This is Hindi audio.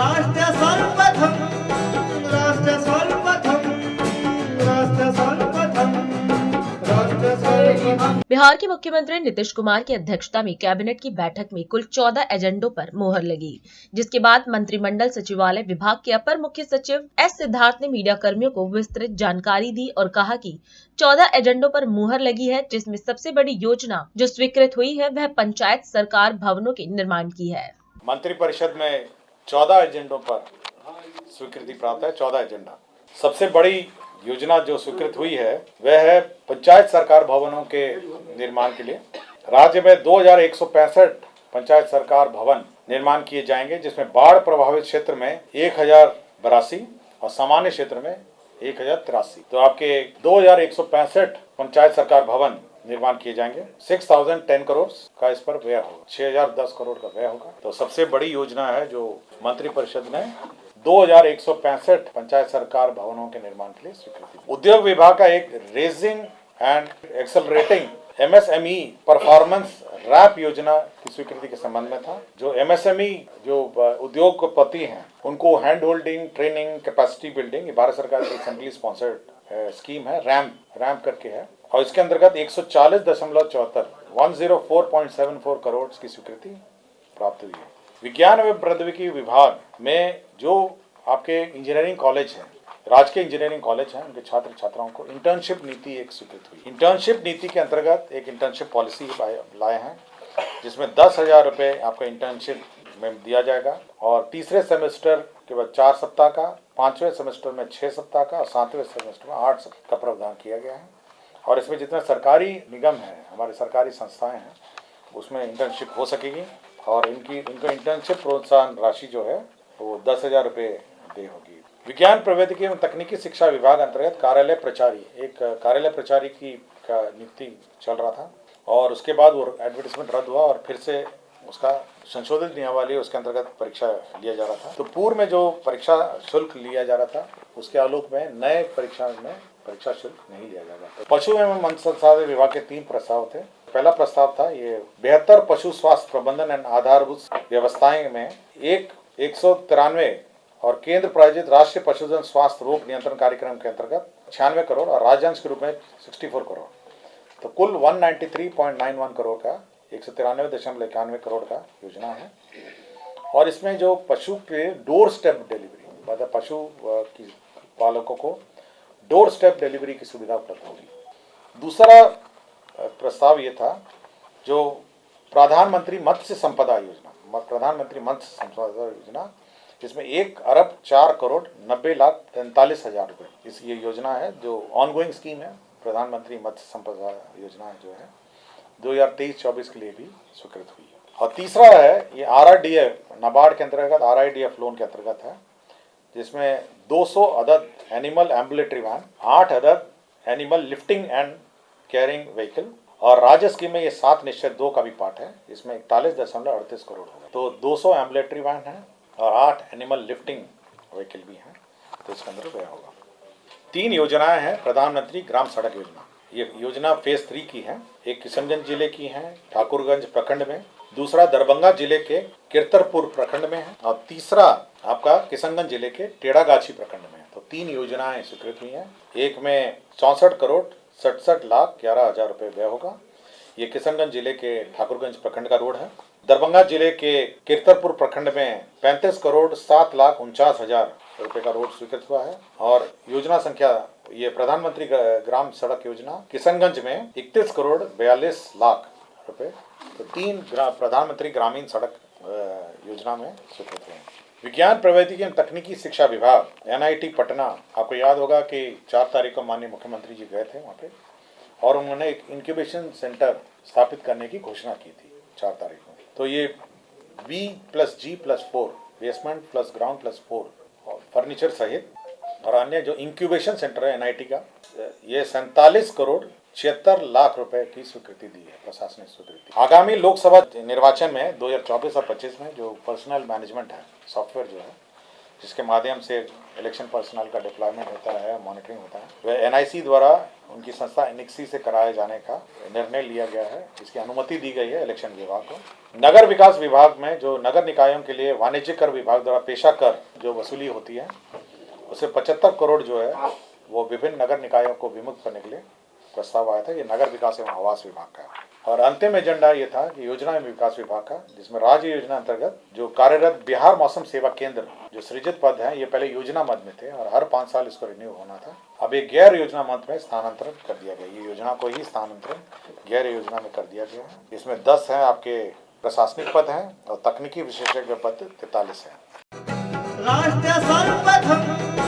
राष्ट्र सर्वप्रथम राष्ट्र सर्वप्रथम राष्ट्र सर्वप्रथम राष्ट्र सर्वप्रथम। बिहार के मुख्यमंत्री नीतीश कुमार की अध्यक्षता में कैबिनेट की बैठक में कुल 14 एजेंडों पर मोहर लगी, जिसके बाद मंत्रिमंडल सचिवालय विभाग के अपर मुख्य सचिव एस सिद्धार्थ ने मीडिया कर्मियों को विस्तृत जानकारी दी और कहा कि 14 एजेंडों पर मुहर लगी है, जिसमें सबसे बड़ी योजना जो स्वीकृत हुई है वह पंचायत सरकार भवनों के निर्माण की है। मंत्रिपरिषद में 14 एजेंडों पर स्वीकृति प्राप्त है। 14 एजेंडा। सबसे बड़ी योजना जो स्वीकृत हुई है वह है पंचायत सरकार भवनों के निर्माण के लिए। राज्य में 2165 पंचायत सरकार भवन निर्माण किए जाएंगे, जिसमें बाढ़ प्रभावित क्षेत्र में 1082 और सामान्य क्षेत्र में 1083। तो आपके 2165 पंचायत सरकार भवन निर्माण किए जाएंगे। 6010 करोड़ का इस पर व्यय होगा, 6010 करोड़ का व्यय होगा। तो सबसे बड़ी योजना है जो मंत्रिपरिषद ने 2165 पंचायत सरकार भवनों के निर्माण के लिए स्वीकृति। उद्योग विभाग का एक raising and accelerating MSME performance RAMP योजना की स्वीकृति के संबंध में था। जो MSME जो उद्योगपति हैं उनको hand holding training capacity building, ये भारत सरकार की सेंट्रली स्पॉन्सर्ड स्कीम है, रैम्प करके है, और इसके अंतर्गत 140.74 करोड़ की स्वीकृति प्राप्त हुई है। विज्ञान एवं प्रौद्योगिकी विभाग में जो आपके इंजीनियरिंग कॉलेज हैं, राजकीय इंजीनियरिंग कॉलेज हैं, उनके छात्र छात्राओं को इंटर्नशिप नीति एक स्वीकृत हुई। इंटर्नशिप नीति के अंतर्गत एक इंटर्नशिप पॉलिसी लाए हैं, जिसमें 10,000 रुपये आपको इंटर्नशिप में दिया जाएगा, और तीसरे सेमेस्टर के बाद 4 सप्ताह का, 5वें सेमेस्टर में 6 सप्ताह का और 7वें सेमेस्टर में 8 सप्ताह का प्रावधान किया गया है। और इसमें जितने सरकारी निगम हैं, हमारे सरकारी संस्थाएं हैं, उसमें इंटर्नशिप हो सकेगी, और इनको इंटर्नशिप प्रोत्साहन राशि जो है वो 10,000 रुपये दे होगी। विज्ञान प्रौद्योगिकी एवं तकनीकी शिक्षा विभाग अंतर्गत कार्यालय प्रचारी की नियुक्ति चल रहा था, और उसके बाद वो एडवर्टाइजमेंट रद्द हुआ और फिर से उसका संशोधित नियमावली उसके अंतर्गत परीक्षा लिया जा रहा था। तो पूर्व में जो परीक्षा शुल्क लिया जा रहा था उसके आलोक में नए परीक्षा में परीक्षा शुल्क नहीं लिया जाएगा। पशु एवं मत्स्य संसाधन विभाग के 3 प्रस्ताव थे। पहला प्रस्ताव था ये बेहतर पशु स्वास्थ्य प्रबंधन एवं आधारभूत व्यवस्थाएं में 193 और केंद्र प्रायोजित राष्ट्रीय पशुधन स्वास्थ्य रोग नियंत्रण कार्यक्रम के अंतर्गत 96 करोड़ और राज्यांश के रूप में 64 करोड़, तो कुल 193.91 करोड़ का 193.91 करोड़ का योजना है। और इसमें जो पशु के डोर स्टेप डिलीवरी, मतलब पशु की पालकों को डोर स्टेप डिलीवरी की सुविधा उपलब्ध होगी। दूसरा प्रस्ताव ये था जो प्रधानमंत्री मत्स्य संपदा योजना, जिसमें 1,04,90,43,43,000 रुपये इस ये योजना है, जो ऑनगोइंग स्कीम है। प्रधानमंत्री मत्स्य संपदा योजना जो है 2023-24 के लिए भी स्वीकृत हुई है। और तीसरा है ये RRDF, नाबार्ड के अंतर्गत RIDF लोन के अंतर्गत है, जिसमें 200 अदद एनिमल एम्बुलेटरी वैन, 8 अदद animal lifting and carrying vehicle, और राज्य स्कीम में ये 7/2 का भी पार्ट है, इसमें 41.38 करोड़ होगा। तो 200 एम्बुलेटरी वैन है और 8 एनिमल लिफ्टिंग व्हीकल भी हैं, तो इसके अंदर व्यय होगा। 3 योजनाएं हैं प्रधानमंत्री ग्राम सड़क योजना। ये योजना फेज 3 की है। एक किशनगंज जिले की है ठाकुरगंज प्रखंड में, दूसरा दरभंगा जिले के किरतरपुर प्रखंड में है, और तीसरा आपका किशनगंज जिले के टेढ़ागाछी प्रखंड में है। तो 3 योजनाएं स्वीकृत हुई हैं। एक में 64,67,11,000 रुपये व्यय होगा। ये किशनगंज जिले के ठाकुरगंज प्रखंड का रोड है। दरभंगा जिले के किरतरपुर प्रखंड में 35,07,49,000 रुपये का रोड स्वीकृत हुआ है। और योजना संख्या ये प्रधानमंत्री ग्राम सड़क योजना किशनगंज में 31,42,00,000 रुपये, तो 3 प्रधानमंत्री ग्रामीण सड़क योजना में स्वीकृत हुए। विज्ञान प्रौद्योगिकी एवं तकनीकी शिक्षा विभाग NIT पटना, आपको याद होगा कि 4 तारीख को माननीय मुख्यमंत्री जी गए थे वहाँ पे, और उन्होंने एक इंक्यूबेशन सेंटर स्थापित करने की घोषणा की थी 4 तारीख को। तो ये B+G+4 basement plus ground plus 4 और फर्नीचर सहित और अन्य जो इंक्यूबेशन सेंटर है NIT का, ये 47,76,00,000 रुपए की स्वीकृति दी है, प्रशासनिक स्वीकृति। आगामी लोकसभा निर्वाचन में 2024 और 25 में जो पर्सनल मैनेजमेंट है, सॉफ्टवेयर जो है, जिसके माध्यम से इलेक्शन पर्सनल का डिप्लॉयमेंट होता है, मॉनिटरिंग होता है, वह एनआईसी द्वारा उनकी संस्था एनएक्सी से कराए जाने का निर्णय लिया गया है। इसकी अनुमति दी गई है इलेक्शन विभाग को। नगर विकास विभाग में जो नगर निकायों के लिए वाणिज्यिक कर विभाग द्वारा पेशा कर जो वसूली होती है, उसे 75 करोड़ जो है वो विभिन्न नगर निकायों को विमुक्त करने के लिए प्रस्ताव आया था। ये नगर विकास एवं आवास विभाग का है। और अंतिम एजेंडा ये था कि योजना एवं विकास विभाग का, जिसमें राज्य योजना अंतर्गत जो कार्यरत बिहार मौसम सेवा केंद्र जो सृजित पद हैं, ये पहले योजना मद में थे और हर 5 साल इसको रिन्यू होना था। अब एक गैर योजना मद में स्थानांतरण कर दिया गया। ये योजना को ही स्थानांतरण गैर योजना में कर दिया गया है। इसमें 10 हैं आपके प्रशासनिक पद हैं और तकनीकी विशेषज्ञ पद 43 है। राष्ट्र सर्वप्रथम